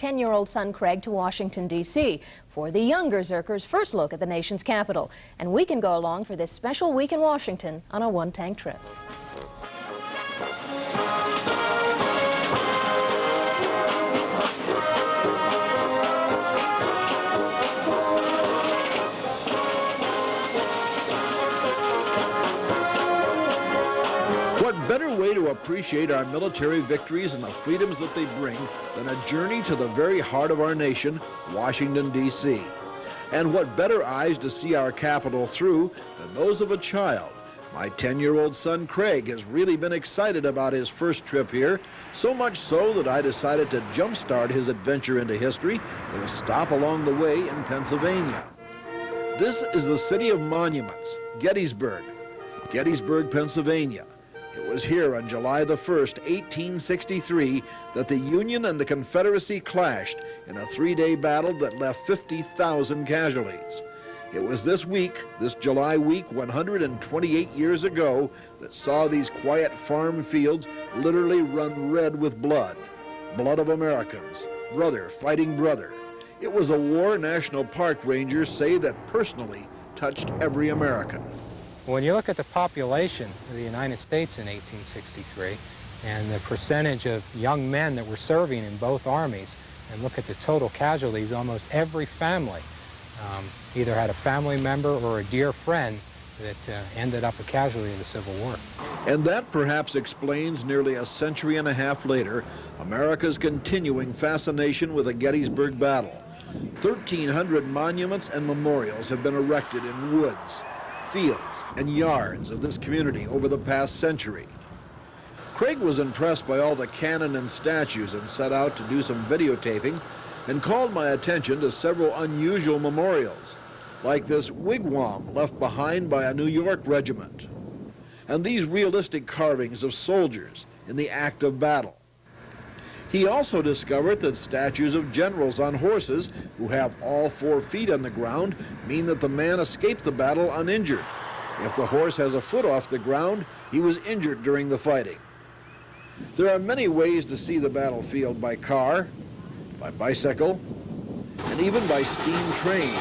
10-year-old son Craig to Washington, D.C. for the younger Zerker's first look at the nation's capital. And we can go along for this special week in Washington on a one-tank trip. What better way to appreciate our military victories and the freedoms that they bring than a journey to the very heart of our nation, Washington, D.C. And what better eyes to see our capital through than those of a child. My 10-year-old son Craig has really been excited about his first trip here, so much so that I decided to jumpstart his adventure into history with a stop along the way in Pennsylvania. This is the city of monuments, Gettysburg, Pennsylvania. It was here on July the 1st, 1863, that the Union and the Confederacy clashed in a three-day battle that left 50,000 casualties. It was this week, this July week, 128 years ago, that saw these quiet farm fields literally run red with blood. Blood of Americans, brother fighting brother. It was a war National Park rangers say that personally touched every American. When you look at the population of the United States in 1863 and the percentage of young men that were serving in both armies, and look at the total casualties, almost every family either had a family member or a dear friend that ended up a casualty of the Civil War. And that perhaps explains nearly a century and a half later, America's continuing fascination with the Gettysburg battle. 1,300 monuments and memorials have been erected in woods, fields, and yards of this community over the past century. Craig was impressed by all the cannon and statues and set out to do some videotaping and called my attention to several unusual memorials, like this wigwam left behind by a New York regiment, and these realistic carvings of soldiers in the act of battle. He also discovered that statues of generals on horses who have all 4 feet on the ground mean that the man escaped the battle uninjured. If the horse has a foot off the ground, he was injured during the fighting. There are many ways to see the battlefield: by car, by bicycle, and even by steam train.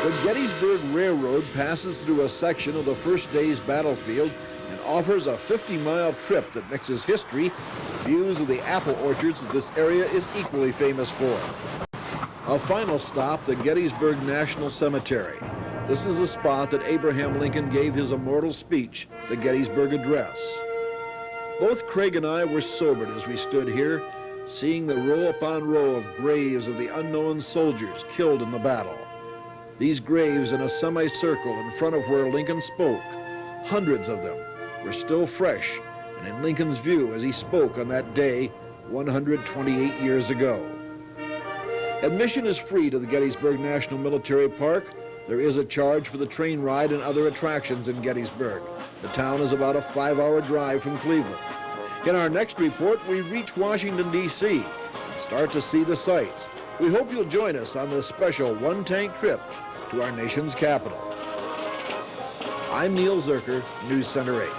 The Gettysburg Railroad passes through a section of the first day's battlefield and offers a 50-mile trip that mixes history with views of the apple orchards that this area is equally famous for. A final stop, the Gettysburg National Cemetery. This is the spot that Abraham Lincoln gave his immortal speech, the Gettysburg Address. Both Craig and I were sobered as we stood here, seeing the row upon row of graves of the unknown soldiers killed in the battle. These graves in a semicircle in front of where Lincoln spoke, hundreds of them, were still fresh and in Lincoln's view as he spoke on that day 128 years ago. Admission is free to the Gettysburg National Military Park. There is a charge for the train ride and other attractions in Gettysburg. The town is about a 5-hour drive from Cleveland. In our next report, we reach Washington, D.C. and start to see the sights. We hope you'll join us on this special one-tank trip to our nation's capital. I'm Neil Zerker, News Center 8.